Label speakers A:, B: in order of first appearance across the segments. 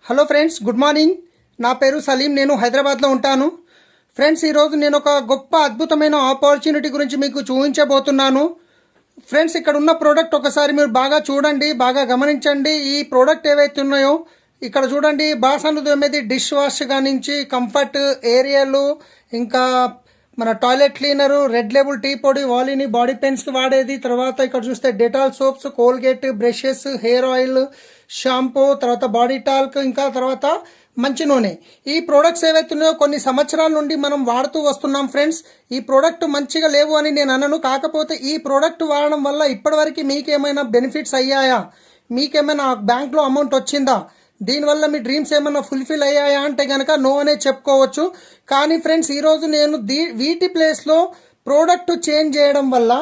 A: Hello friends, good morning. నా పేరు సలీం. నేను హైదరాబాద్లో ఉంటాను. ఫ్రెండ్స్, ఈరోజు నేను ఒక గొప్ప అద్భుతమైన ఆపర్చునిటీ గురించి మీకు చూపించబోతున్నాను. ఫ్రెండ్స్, ఇక్కడ ఉన్న ప్రోడక్ట్ ఒకసారి మీరు బాగా చూడండి, బాగా గమనించండి. ఈ ప్రోడక్ట్ ఏవైతే ఉన్నాయో ఇక్కడ చూడండి. బాసన్లు తోమేది డిష్ వాష్ నుంచి కంఫర్ట్ ఏరియాలు, ఇంకా మన toilet cleaner, red label tea పొడి, వాలిని బాడీ పెయిన్స్కి వాడేది. తర్వాత ఇక్కడ చూస్తే Dettol soaps, Colgate brushes, hair oil, shampoo, తర్వాత బాడీ టాల్క్, ఇంకా తర్వాత మంచి నూనె. ఈ ప్రోడక్ట్స్ ఏవైతే ఉన్నాయో కొన్ని సంవత్సరాల నుండి మనం వాడుతూ వస్తున్నాం. ఫ్రెండ్స్, ఈ ప్రోడక్ట్ మంచిగా లేవు అని నేను అనను. కాకపోతే ఈ ప్రోడక్ట్ వాడడం వల్ల ఇప్పటివరకు మీకేమైనా బెనిఫిట్స్ అయ్యాయా, మీకేమైనా బ్యాంక్లో అమౌంట్ వచ్చిందా, దీనివల్ల మీ డ్రీమ్స్ ఏమైనా ఫుల్ఫిల్ అయ్యాయా అంటే కనుక నో అనే చెప్పుకోవచ్చు. కానీ ఫ్రెండ్స్, ఈరోజు నేను వీటి ప్లేస్లో ప్రోడక్ట్ చేంజ్ చేయడం వల్ల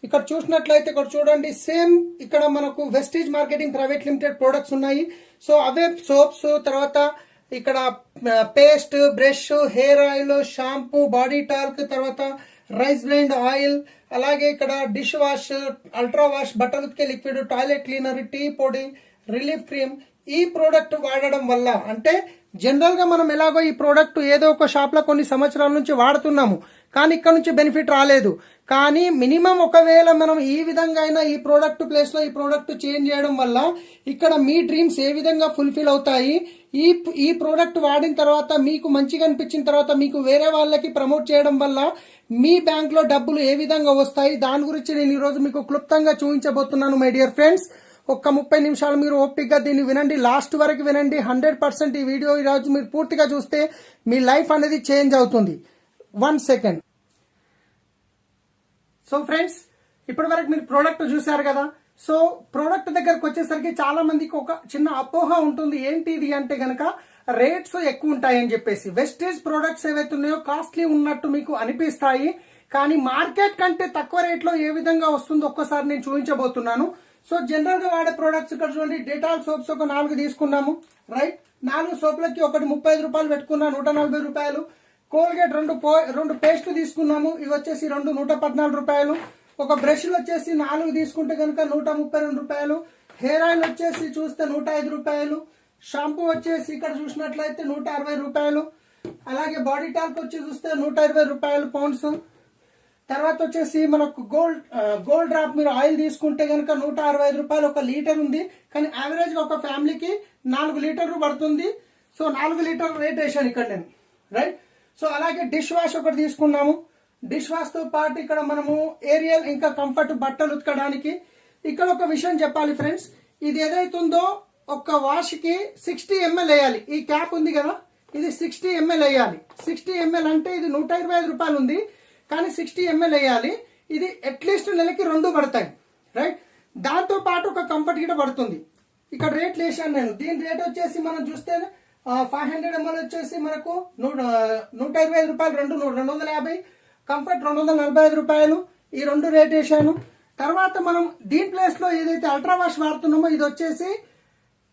A: ఇక్కడ చూసినట్లయితే ఇక్కడ చూడండి, సేమ్ ఇక్కడ మనకు Vestige marketing private limited products ఉన్నాయి. సో అవే సోప్స్, తర్వాత ఇక్కడ paste, brush, hair oil, shampoo, body talc, తర్వాత రైస్ బ్లెండ్ ఆయిల్, అలాగే ఇక్కడ డిష్ వాష్, అల్ట్రా వాష్, బట్టలు ఉతికే లిక్విడ్, టాయిలెట్ క్లీనర్, టీ పొడి, రిలీఫ్ క్రీమ్. ఈ ప్రోడక్ట్ వాడడం వల్ల అంటే జనరల్ గా మనం ఎలాగో ఈ ప్రోడక్ట్ ఏదో ఒక షాప్ లో కొన్ని సంవత్సరాల నుంచి వాడుతున్నాము, కానీ ఇక్కడ నుంచి బెనిఫిట్ రాలేదు. కానీ మినిమం ఒకవేళ మనం ఈ విధంగా అయినా ఈ ప్రోడక్ట్ ప్లేస్ లో ఈ ప్రోడక్ట్ చేంజ్ చేయడం వల్ల ఇక్కడ మీ డ్రీమ్స్ ఏ విధంగా ఫుల్ఫిల్ అవుతాయి, ఈ ప్రోడక్ట్ వాడిన తర్వాత మీకు మంచిగా అనిపించిన తర్వాత మీకు వేరే వాళ్ళకి ప్రమోట్ చేయడం వల్ల మీ బ్యాంక్ లో డబ్బులు ఏ విధంగా వస్తాయి, దాని గురించి నేను ఈరోజు మీకు క్లుప్తంగా చూపించబోతున్నాను. మై డియర్ ఫ్రెండ్స్, ఒక్క 30 నిమిషాలు మీరు ఓపికగా దీన్ని వినండి, లాస్ట్ వరకు వినండి. 100% ఈ వీడియో ఈరోజు మీరు పూర్తిగా చూస్తే మీ లైఫ్ అనేది చేంజ్ అవుతుంది. 1 సెకండ్. సో ఫ్రెండ్స్, ఇప్పటి వరకు మీరు ప్రోడక్ట్ చూసారు కదా. సో ప్రోడక్ట్ దగ్గరకు వచ్చేసరికి చాలా మందికి ఒక చిన్న అపోహ ఉంటుంది. ఏంటి ఇది అంటే గనక రేట్స్ ఎక్కువ ఉంటాయని చెప్పేసి. వెస్టేజ్ ప్రోడక్ట్స్ ఏవైతే ఉన్నాయో కాస్ట్లీ ఉన్నట్టు మీకు అనిపిస్తాయి, కానీ మార్కెట్ కంటే తక్కువ రేట్లో ఏ విధంగా వస్తుందో ఒక్కసారి నేను చూపించబోతున్నాను. సో జనరల్ గా వాడే ప్రోడక్ట్స్ ఇక్కడ చూడండి. డెటాల్ సోప్స్ ఒక 4 తీసుకున్నాము, రైట్. 4 సోప్లకి ఒకటి 35 రూపాయలు పెట్టుకున్నా, 140 రూపాయలు. కోల్గేట్ రెండు పేస్ట్లు తీసుకున్నాము, ఇవి వచ్చేసి 114 రూపాయలు. ఒక బ్రష్లు వచ్చేసి 4 తీసుకుంటే కనుక 132 రూపాయలు. హెయిర్ ఆయిల్ వచ్చేసి చూస్తే 105 రూపాయలు. షాంపూ వచ్చేసి ఇక్కడ చూసినట్లయితే 160 రూపాయలు. అలాగే బాడీ టాల్క్ వచ్చి చూస్తే 120 రూపాయలు పౌండ్స్. తర్వాత వచ్చేసి మనకు గోల్డ్ డ్రాప్ మీరు ఆయిల్ తీసుకుంటే కనుక 165 రూపాయలు. 1 లీటర్ ఉంది, కానీ యావరేజ్ గా ఒక ఫ్యామిలీకి 4 లీటర్లు పడుతుంది. సో 4 లీటర్ రేట్ వేసాను ఇక్కడ నేను, రైట్. సో అలాగే డిష్ వాష్ ఒకటి తీసుకున్నాము. డిష్ వాష్ తో పాటు ఇక్కడ మనము ఏరియల్, ఇంకా కంఫర్ట్ బట్టలు ఉతకడానికి. ఇక్కడ ఒక విషయం చెప్పాలి ఫ్రెండ్స్, ఇది ఏదైతుందో ఒక వాష్ కి 60 ml వేయాలి. ఈ క్యాప్ ఉంది కదా, ఇది 60 ml వేయాలి. 60 ml అంటే ఇది 125 రూపాయలు ఉంది, కానీ 60 ml వేయాలి. ఇది అట్లీస్ట్ నెలకి 2 పడతాయి, రైట్. దాంతో పాటు ఒక కంఫర్ట్ గిట పడుతుంది. ఇక్కడ రేట్లు వేసాను నేను. దీని రేట్ వచ్చేసి మనం చూస్తే 500 ml వచ్చేసి మనకు 125 రూపాయలు, 250. కంఫర్ట్ 245 రూపాయలు. ఈ 2 రేట్ వేసాను. తర్వాత మనం దీని ప్లేస్ లో ఏదైతే అల్ట్రా వాష్ వాడుతున్నామో ఇది వచ్చేసి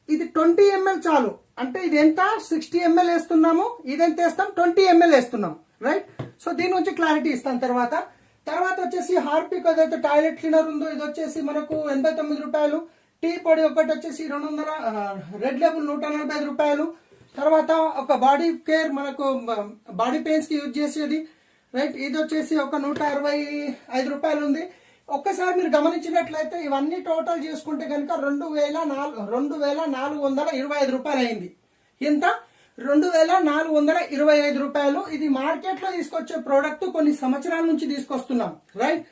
A: ఇది 20 ml చాలు. అంటే ఇది ఎంత 60 ml వేస్తున్నాము, ఇది ఎంత వేస్తాం 20 ml వేస్తున్నాం, రైట్. సో దీని నుంచి క్లారిటీ ఇస్తాను తర్వాత వచ్చేసి హార్పిక్ ఏదైతే టాయిలెట్ క్లీనర్ ఉందో ఇది వచ్చేసి మనకు 89 రూపాయలు. టీ పొడి ఒకటి వచ్చేసి 200, రెడ్ లేబుల్ 145 రూపాయలు. తర్వాత ఒక బాడీ కేర్ మనకు బాడీ పెయిన్స్ కి యూజ్ చేసేది, రైట్. ఇది వచ్చేసి ఒక 165 రూపాయలు ఉంది. ఒక్కసారి మీరు గమనించినట్లయితే ఇవన్నీ టోటల్ చేసుకుంటే కనుక 2425 రూపాయలు అయింది. ఎంత? 2425 రూపాయలు. ఇది మార్కెట్ లో తీసుకొచ్చే ప్రోడక్ట్ కొన్ని సంవత్సరాల నుంచి తీసుకొస్తున్నాం, రైట్.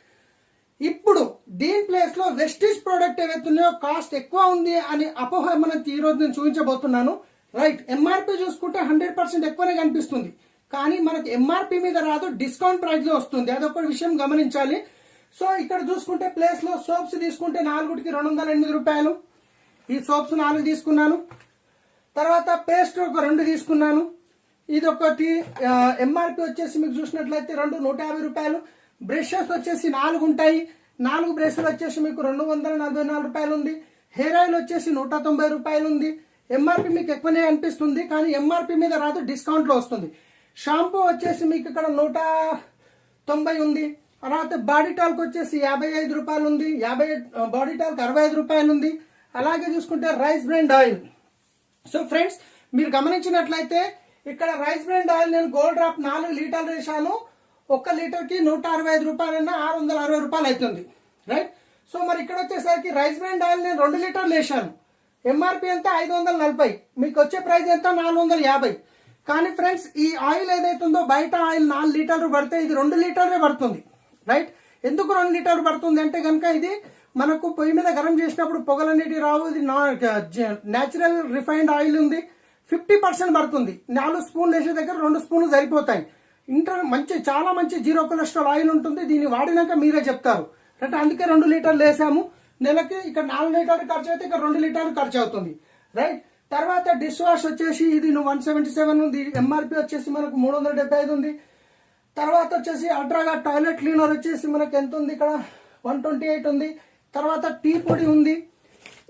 A: ఇప్పుడు దీని ప్లేస్ లో వెస్టీజ్ ప్రోడక్ట్ ఏవైతున్నాయో కాస్ట్ ఎక్కువ ఉంది అని అపోహ మనం ఈ రోజు నేను చూపించబోతున్నాను, రైట్. ఎంఆర్పి చూసుకుంటే 100% ఎక్కువనే కనిపిస్తుంది, కానీ మనకు ఎంఆర్పి మీద రాదు, డిస్కౌంట్ ప్రైస్ లో వస్తుంది. అదొక విషయం గమనించాలి. సో ఇక్కడ చూసుకుంటే ప్లేస్ లో సోప్స్ తీసుకుంటే 4కి 208 రూపాయలు. ఈ సోప్స్ 4 తీసుకున్నాను. తర్వాత పేస్ట్ ఒక 2 తీసుకున్నాను. ఇది ఒకటి ఎంఆర్పి వచ్చేసి మీకు చూసినట్లయితే 150 రూపాయలు. బ్రషెస్ వచ్చేసి 4 ఉంటాయి. 4 బ్రష్లు వచ్చేసి మీకు 244 రూపాయలు ఉంది. హెయిర్ ఆయిల్ వచ్చేసి 190 రూపాయలు ఉంది. ఎంఆర్పి మీకు ఎక్కువనే అనిపిస్తుంది, కానీ ఎంఆర్పి మీద రాదు, డిస్కౌంట్ లో వస్తుంది. షాంపూ వచ్చేసి మీకు ఇక్కడ 190 ఉంది. తర్వాత బాడీ టాల్క్ వచ్చేసి 55 రూపాయలు ఉంది. బాడీ టాల్క్ 65 రూపాయలు ఉంది. అలాగే చూసుకుంటే rice blend oil. So friends, మీరు గమనించినట్లయితే ఇక్కడ రైస్ బ్రాండ్ ఆయిల్ నేను గోల్డ్ డ్రాప్ 4 లీటర్లు వేసాను. 1 లీటర్కి 165 రూపాయలన్నా 660 రూపాయలు అవుతుంది, రైట్. సో మరి ఇక్కడ వచ్చేసరికి రైస్ బ్రాండ్ ఆయిల్ నేను 2 లీటర్లు వేసాను. ఎంఆర్పి ఎంత 540, మీకు వచ్చే ప్రైస్ ఎంత 450. కానీ ఫ్రెండ్స్ ఈ ఆయిల్ ఏదైతుందో బయట ఆయిల్ 4 లీటర్లు పడితే ఇది 2 లీటర్లే పడుతుంది, రైట్. ఎందుకు 2 లీటర్లు పడుతుంది అంటే కనుక ఇది మనకు పొయ్యి మీద గరం చేసినప్పుడు పొగలన్నిటి రావు. ఇది న్యాచురల్ రిఫైన్డ్ ఆయిల్ ఉంది. 50% పడుతుంది. 4 స్పూన్లు వేసే దగ్గర 2 స్పూన్లు సరిపోతాయి. చాలా మంచి జీరో కొలెస్ట్రాల్ ఆయిల్ ఉంటుంది. దీన్ని వాడినాక మీరే చెప్తారు, అంటే అందుకే 2 లీటర్లు వేసాము. నెలకి ఇక్కడ 4 లీటర్లు ఖర్చు అయితే ఇక్కడ 2 లీటర్లు ఖర్చు అవుతుంది, రైట్. తర్వాత డిష్ వాష్ వచ్చేసి ఇది 177 ఉంది. ఎంఆర్పి వచ్చేసి మనకు 375 ఉంది. తర్వాత వచ్చేసి అల్ట్రాగా టాయిలెట్ క్లీనర్ వచ్చేసి మనకు ఎంత ఉంది, ఇక్కడ 128 ఉంది. తర్వాత టీ పొడి ఉంది.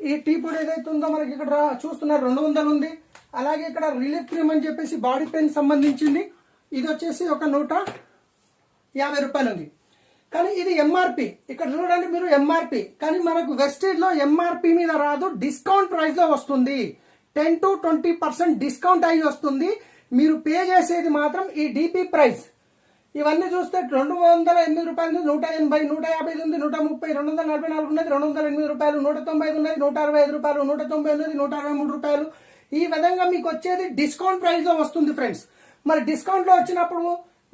A: ఈ టీ పొడి ఏదైతే ఉందో మనకి ఇక్కడ చూస్తున్నారు 200 ఉంది. అలాగే ఇక్కడ రిలీఫ్ క్రీమ్ అని చెప్పేసి బాడీ పెయిన్ సంబంధించింది, ఇది వచ్చేసి ఒక 150 రూపాయలు ఉంది. కానీ ఇది ఎంఆర్పి, ఇక్కడ చూడండి మీరు ఎంఆర్పి. కానీ మనకు వెస్టేజ్ లో ఎంఆర్పి మీద రాదు, డిస్కౌంట్ ప్రైస్ లో వస్తుంది. 10 to 20% డిస్కౌంట్ అయ్యి వస్తుంది. మీరు పే చేసేది మాత్రం ఈ డిపి ప్రైస్. ఇవన్నీ చూస్తే 208 రూపాయలు, 180, 150 ఉంది, 130, 244 ఉన్నది, 208 రూపాయలు, 190 ఉన్నది, 165 రూపాయలు, 190 ఉన్నది, 163 రూపాయలు. ఈ విధంగా మీకు వచ్చేది డిస్కౌంట్ ప్రైస్ లో వస్తుంది ఫ్రెండ్స్. మరి డిస్కౌంట్ లో వచ్చినప్పుడు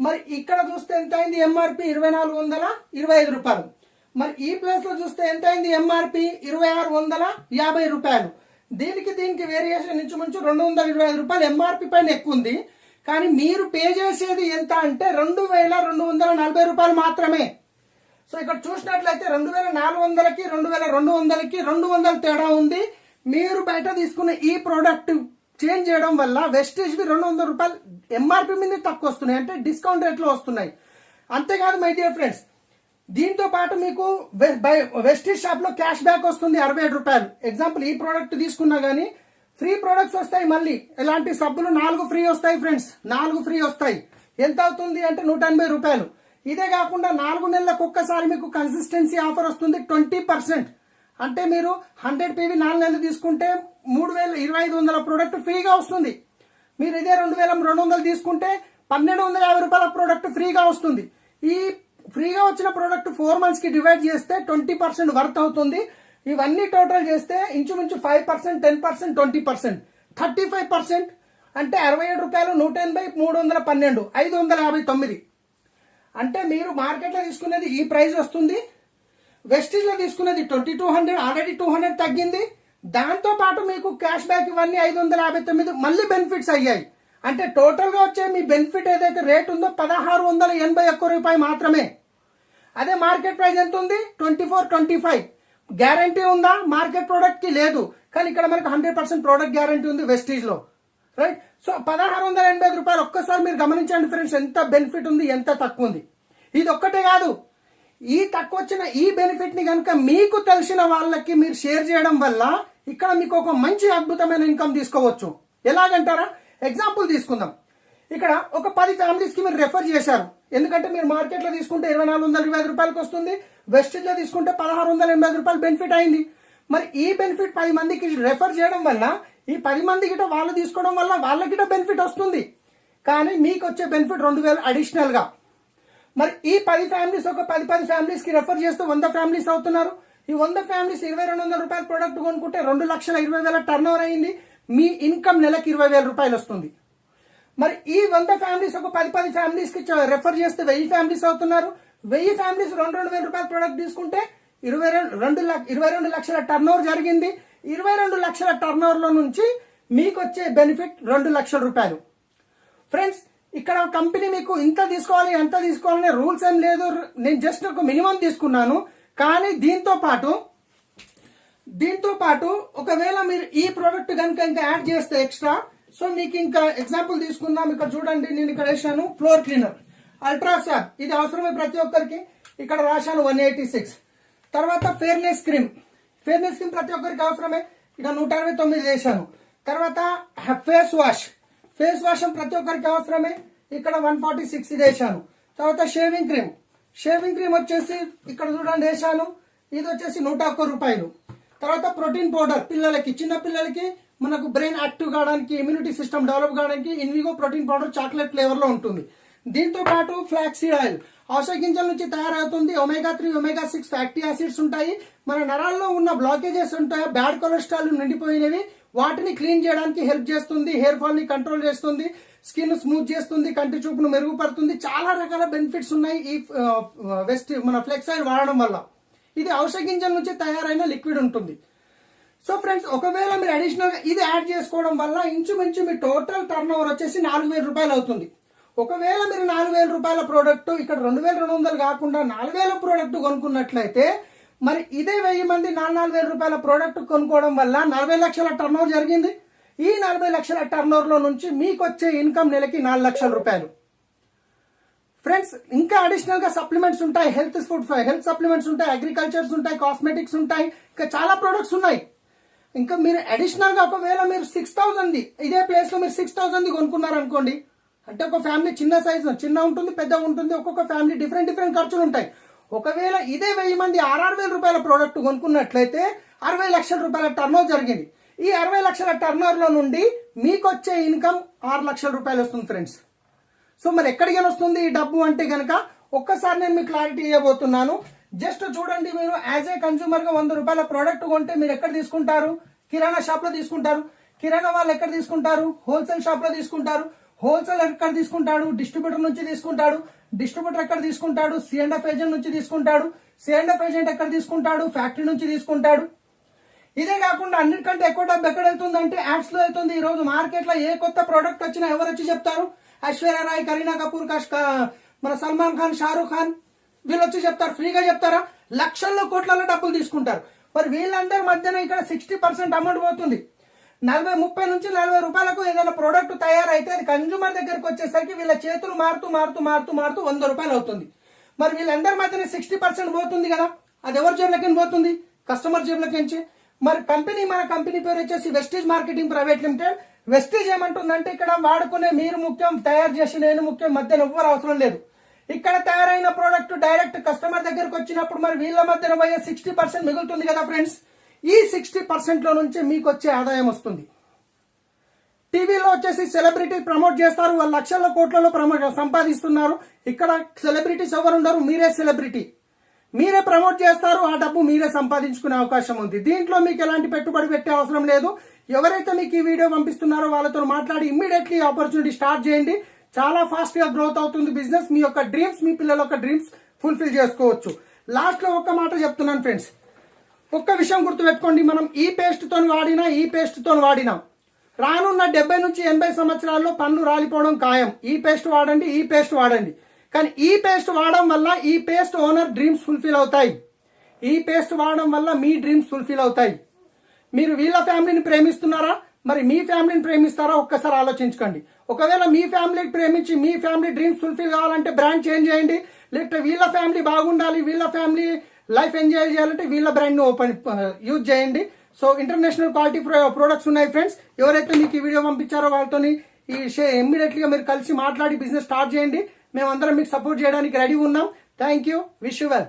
A: మరి ఇక్కడ చూస్తే ఎంత అయింది ఎంఆర్పి 2425 రూపాయలు. మరి ఈ ప్లేస్ లో చూస్తే ఎంత అయింది ఎంఆర్పి 2650 రూపాయలు. దీనికి వేరియేషన్ ఇంచుమించు 225 రూపాయలు ఎంఆర్పి పైన ఎక్కువ ఉంది. కానీ మీరు పే చేసేది ఎంత అంటే 2240 రూపాయలు మాత్రమే. సో ఇక్కడ చూసినట్లయితే 2400కి 2200కి 200 తేడా ఉంది. మీరు బయట తీసుకున్న ఈ ప్రోడక్ట్ చేంజ్ చేయడం వల్ల వెస్టేజ్ 200 రూపాయలు ఎంఆర్పి మీద తక్కువ వస్తున్నాయి, అంటే డిస్కౌంట్ రేట్లో వస్తున్నాయి. అంతేకాదు మై డియర్ ఫ్రెండ్స్, దీంతో పాటు మీకు వెస్టేజ్ షాప్ లో క్యాష్ బ్యాక్ వస్తుంది 67 రూపాయలు. ఎగ్జాంపుల్ ఈ ప్రోడక్ట్ తీసుకున్నా గానీ ఫ్రీ ప్రొడక్ట్స్ వస్తాయి. మళ్ళీ ఇలాంటి సబ్బులు 4 ఫ్రీ వస్తాయి ఫ్రెండ్స్, 4 ఫ్రీ వస్తాయి. ఎంత అవుతుంది అంటే 180 రూపాయలు. ఇదే కాకుండా 4 నెలలకు ఒక్కసారి మీకు కన్సిస్టెన్సీ ఆఫర్ వస్తుంది 20%. అంటే మీరు 100 పీవీ 4 నెలలు తీసుకుంటే 3250 ప్రోడక్ట్ ఫ్రీగా వస్తుంది. మీరు ఇదే 2200 తీసుకుంటే 1250 రూపాయల ప్రోడక్ట్ ఫ్రీగా వస్తుంది. ఈ ఫ్రీగా వచ్చిన ప్రోడక్ట్ 4 months కి డివైడ్ చేస్తే 20% వర్త్ అవుతుంది. ఇవన్నీ టోటల్ చేస్తే ఇంచుమించు 5%, 10%, 20%, 35% అంటే 67 రూపాయలు, 180, 312, 559. అంటే మీరు మార్కెట్లో తీసుకునేది ఈ ప్రైస్ వస్తుంది. వెస్టీజ్ లో తీసుకునేది 2200, ఆల్రెడీ 200 తగ్గింది. దాంతో పాటు మీకు క్యాష్ బ్యాక్ ఇవన్నీ 559 మళ్ళీ బెనిఫిట్స్ అయ్యాయి. అంటే టోటల్ గా వచ్చే మీ బెనిఫిట్ ఏదైతే రేట్ ఉందో 1681 రూపాయలు మాత్రమే. అదే మార్కెట్ ప్రైస్ ఎంత ఉంది 24, 25. గ్యారంటీ ఉందా మార్కెట్ ప్రోడక్ట్ కి? లేదు. కానీ ఇక్కడ మనకు 100% ప్రోడక్ట్ గ్యారంటీ ఉంది వెస్టీజ్ లో, రైట్. సో 1685 రూపాయలు. ఒక్కసారి మీరు గమనించండి ఫ్రెండ్స్, ఎంత బెనిఫిట్ ఉంది, ఎంత తక్కువ ఉంది. ఇది ఒక్కటే కాదు, ఈ తక్కువ వచ్చిన ఈ బెనిఫిట్ ని కనుక మీకు తెలిసిన వాళ్ళకి మీరు షేర్ చేయడం వల్ల ఇక్కడ మీకు ఒక మంచి అద్భుతమైన ఇన్కమ్ తీసుకోవచ్చు. ఎలాగంటారా? ఎగ్జాంపుల్ తీసుకుందాం. ఇక్కడ ఒక 10 ఫ్యామిలీస్ కి మీరు రెఫర్ చేశారు. ఎందుకంటే మీరు మార్కెట్ లో తీసుకుంటే 2425 రూపాయలకు వస్తుంది, వెస్టేజ్ లో తీసుకుంటే 1685 రూపాయలు బెనిఫిట్ అయింది. మరి ఈ బెనిఫిట్ 10 మందికి రెఫర్ చేయడం వల్ల ఈ 10 మంది గిట వాళ్ళు తీసుకోవడం వల్ల వాళ్ళకిట బెనిఫిట్ వస్తుంది. కానీ మీకు వచ్చే బెనిఫిట్ 2000 అడిషనల్ గా. మరి ఈ 10 ఫ్యామిలీస్ ఒక 10 ఫ్యామిలీస్ కి రెఫర్ చేస్తే 100 ఫ్యామిలీస్ అవుతున్నారు. ఈ 100 ఫ్యామిలీస్ 2200 రూపాయల ప్రొడక్ట్ కొనుక్కుంటే 2,20,000 టర్న్ ఓవర్ అయింది. మీ ఇన్కమ్ నెలకి 20,000 రూపాయలు వస్తుంది. మరి ఈ 100 ఫ్యామిలీస్ ఒక 10 ఫ్యామిలీస్ కి రెఫర్ చేస్తే 1000 ఫ్యామిలీస్ అవుతున్నారు. 1000 ఫ్యామిలీస్ 2,000 రూపాయల ప్రొడక్ట్ తీసుకుంటే 22 లక్షల టర్న్ ఓవర్ జరిగింది. 22 లక్షల టర్న్ ఓవర్ లో నుంచి మీకు వచ్చే బెనిఫిట్ 2 లక్షల రూపాయలు. ఫ్రెండ్స్, ఇక్కడ కంపెనీ మీకు ఇంత తీసుకోవాలి ఎంత తీసుకోవాలనే రూల్స్ ఏం లేదు. నేను జస్ట్ ఒక మినిమం తీసుకున్నాను. కానీ దీంతో పాటు ఒకవేళ మీరు ఈ ప్రోడక్ట్ కనుక ఇంకా యాడ్ చేస్తే ఎక్స్ట్రా, సో మీకు ఇంకా ఎగ్జాంపుల్ తీసుకుందాం. ఇక్కడ చూడండి, నేను ఇక్కడ వేసాను ఫ్లోర్ క్లీనర్ అల్ట్రాసాప్, ఇది అవసరమే ప్రతి ఒక్కరికి. ఇక్కడ రాశాను 186. తర్వాత ఫెయిర్నెస్ క్రీమ్ ప్రతి ఒక్కరికి అవసరమే, ఇక 169 వేసాను. తర్వాత ఫేస్ వాష్ ప్రతి ఒక్కరికి అవసరమే, ఇక్కడ 146 ఇది వేసాను. తర్వాత షేవింగ్ క్రీమ్ వచ్చేసి ఇక్కడ చూడండి వేసాను, ఇది వచ్చేసి 101 రూపాయలు. తర్వాత ప్రోటీన్ పౌడర్ చిన్న పిల్లలకి మనకు బ్రెయిన్ యాక్టివ్ కావడానికి, ఇమ్యూనిటీ సిస్టమ్ డెవలప్ కావడానికి Invigo protein powder chocolate flavour లో ఉంటుంది. దీంతో పాటు ఫ్లాక్సీడ్ ఆయిల్ ఔషధ గింజల నుంచి తయారవుతుంది. ఒమేగా 3, ఒమేగా 6 ఫ్యాటీ యాసిడ్స్ ఉంటాయి. మన నరాల్లో ఉన్న బ్లాకేజెస్ ఉంటాయి, బ్యాడ్ కొలెస్ట్రాల్ నిండిపోయినవి, వాటిని క్లీన్ చేయడానికి హెల్ప్ చేస్తుంది. హెయిర్ ఫాల్ ని కంట్రోల్ చేస్తుంది, స్కిన్ స్మూత్ చేస్తుంది, కంటి చూపును మెరుగుపడుతుంది. చాలా రకాల బెనిఫిట్స్ ఉన్నాయి ఈ మన ఫ్లెక్స్ ఆయిల్ వాడడం వల్ల. ఇది ఔషధ గింజల నుంచి తయారైన లిక్విడ్ ఉంటుంది. సో ఫ్రెండ్స్, ఒకవేళ మీరు అడిషనల్ గా ఇది యాడ్ చేసుకోవడం వల్ల ఇంచుమించు మీ టోటల్ టర్న్ ఓవర్ వచ్చేసి 4,000 రూపాయలు అవుతుంది. ఒకవేళ మీరు 4,000 రూపాయల ప్రోడక్ట్ ఇక్కడ 2,200 కాకుండా 4,000 ప్రోడక్ట్ కొనుక్కున్నట్లయితే మరి ఇదే 1000 మంది 4,000 రూపాయల ప్రోడక్ట్ కొనుక్కోవడం వల్ల 40 లక్షల టర్న్ ఓవర్ జరిగింది. ఈ 40 లక్షల టర్న్ ఓవర్ లో నుంచి మీకు వచ్చే ఇన్కమ్ నెలకి 4 లక్షల రూపాయలు. ఫ్రెండ్స్, ఇంకా అడిషనల్ గా సప్లిమెంట్స్ ఉంటాయి, హెల్త్ సప్లిమెంట్స్ ఉంటాయి, అగ్రికల్చర్స్ ఉంటాయి, కాస్మెటిక్స్ ఉంటాయి, ఇంకా చాలా ప్రొడక్ట్స్ ఉన్నాయి. ఇంకా మీరు అడిషనల్ గా ఒకవేళ మీరు 6,000 ఇదే ప్లేస్ లో మీరు 6,000 కొనుక్కున్నారనుకోండి, అంటే ఒక ఫ్యామిలీ చిన్న సైజు చిన్న ఉంటుంది, పెద్ద ఉంటుంది, ఒక్కొక్క ఫ్యామిలీ డిఫరెంట్ ఖర్చులు ఉంటాయి. ఒకవేళ ఇదే 1000 మంది 6,000 రూపాయల ప్రోడక్ట్ కొనుక్కున్నట్లయితే 60 లక్షల రూపాయల టర్న్ ఓవర్ జరిగింది. ఈ 60 లక్షల టర్న్ ఓవర్ లో నుండి మీకు వచ్చే ఇన్కమ్ 6 లక్షల రూపాయలు వస్తుంది ఫ్రెండ్స్. సో మరి ఎక్కడికి వస్తుంది ఈ డబ్బు అంటే గనక ఒక్కసారి నేను మీకు క్లారిటీ ఇవ్వబోతున్నాను. జస్ట్ చూడండి, మీరు యాజ్ ఏ కన్స్యూమర్ గా 100 రూపాయల ప్రోడక్ట్ కొంటే మీరు ఎక్కడ తీసుకుంటారు? కిరాణా షాప్ లో తీసుకుంటారు. కిరాణా వాళ్ళు ఎక్కడ తీసుకుంటారు? హోల్సేల్ షాప్ లో తీసుకుంటారు. హోల్సేల్ ఎక్కడ తీసుకుంటాడు? డిస్ట్రిబ్యూటర్ నుంచి తీసుకుంటాడు. డిస్ట్రిబ్యూటర్ ఎక్కడ తీసుకుంటాడు? C&F ఏజెంట్ నుంచి తీసుకుంటాడు. C&F ఏజెంట్ ఎక్కడ తీసుకుంటాడు? ఫ్యాక్టరీ నుంచి తీసుకుంటాడు. ఇదే కాకుండా అన్నిటికంటే ఎక్కువ డబ్బు ఎక్కడ వెళ్తుందంటే యాడ్స్ లో వెళ్తుంది. ఈ రోజు మార్కెట్ లో ఏ కొత్త ప్రోడక్ట్ వచ్చినా ఎవరు వచ్చి చెప్తారు? ఐశ్వర్య రాయ్, కరీనా కపూర్, మన సల్మాన్ ఖాన్, షారూక్ ఖాన్ వీళ్ళు వచ్చి చెప్తారు. ఫ్రీగా చెప్తారా? లక్షల్లో కోట్లలో డబ్బులు తీసుకుంటారు. మరి వీళ్ళందరి మధ్యన ఇక్కడ 60% అమౌంట్ పోతుంది. 30 నుంచి 40 రూపాయలకు ఏదైనా ప్రోడక్ట్ తయారైతే అది కన్జ్యూమర్ దగ్గరకు వచ్చేసరికి వీళ్ళ చేతులు మారుతూ 100 రూపాయలు అవుతుంది. మరి వీళ్ళందరి మధ్యన 60% పోతుంది కదా, అది ఎవరి జేబులకి పోతుంది? కస్టమర్ జేబులకి. మరి మన కంపెనీ పేరు వచ్చేసి Vestige marketing private limited. Vestige ఏమంటుందంటే ఇక్కడ వాడుకునే మీరు ముఖ్యం, తయారు చేసి నేను ముఖ్యం, మధ్యన ఎవ్వరు అవసరం లేదు. ఇక్కడ తయారైన ప్రోడక్ట్ డైరెక్ట్ కస్టమర్ దగ్గరకు వచ్చినప్పుడు మరి వీళ్ళ మధ్యన పోయే 60% మిగులుతుంది కదా ఫ్రెండ్స్. ఈ 60% లో నుంచి మీకు వచ్చే ఆదాయం వస్తుంది. టీవీలో వచ్చేసి సెలబ్రిటీ ప్రమోట్ చేస్తారు, వాళ్ళు లక్షల కోట్లలో సంపాదిస్తున్నారు. ఇక్కడ సెలబ్రిటీస్ ఎవరు ఉండరు, మీరే సెలబ్రిటీ, మీరే ప్రమోట్ చేస్తారు, ఆ డబ్బు మీరే సంపాదించుకునే అవకాశం ఉంది. దీంట్లో మీకు ఎలాంటి పెట్టుబడి పెట్టే అవసరం లేదు. ఎవరైతే మీకు ఈ వీడియో పంపిస్తున్నారో వాళ్ళతో మాట్లాడి ఇమ్మీడియట్లీ ఆపర్చునిటీ స్టార్ట్ చేయండి. చాలా ఫాస్ట్ గా గ్రోత్ అవుతుంది బిజినెస్. మీ యొక్క డ్రీమ్స్, మీ పిల్లల యొక్క డ్రీమ్స్ ఫుల్ఫిల్ చేసుకోవచ్చు. లాస్ట్ లో ఒక్క మాట చెప్తున్నాను ఫ్రెండ్స్, ఒక్క విషయం గుర్తుపెట్టుకోండి. మనం ఈ పేస్ట్ తో వాడినా రానున్న 70 నుంచి 80 సంవత్సరాల్లో పళ్ళు రాలిపోవడం ఖాయం. ఈ పేస్ట్ వాడండి. కానీ ఈ పేస్ట్ వాడడం వల్ల ఈ పేస్ట్ ఓనర్ డ్రీమ్స్ ఫుల్ఫిల్ అవుతాయి. ఈ పేస్ట్ వాడడం వల్ల మీ డ్రీమ్స్ ఫుల్ఫిల్ అవుతాయి. మీరు వీళ్ళ ఫ్యామిలీని ప్రేమిస్తున్నారా? మరి మీ ఫ్యామిలీని ప్రేమిస్తారా? ఒక్కసారి ఆలోచించుకోండి. ఒకవేళ మీ ఫ్యామిలీకి ప్రేమించి మీ ఫ్యామిలీ డ్రీమ్స్ ఫుల్ఫిల్ కావాలంటే బ్రాండ్ చేంజ్ చేయండి. లేకపోతే వీళ్ళ ఫ్యామిలీ బాగుండాలి, వీళ్ళ ఫ్యామిలీ లైఫ్ ఎంజాయ్ చేయాలంటే వీళ్ళ బ్రాండ్ ని యూజ్ చేయండి. సో ఇంటర్నేషనల్ క్వాలిటీ ప్రొడక్ట్స్ ఉన్నాయి ఫ్రెండ్స్. ఎవరైతే మీకు ఈ వీడియో పంపించారో వాళ్ళతో ఇమ్మీడియట్లీ గా మీరు కలిసి మాట్లాడి బిజినెస్ స్టార్ట్ చేయండి. మేమందరం మీకు సపోర్ట్ చేయడానికి రెడీ ఉన్నాం. Thank you. Wish you well.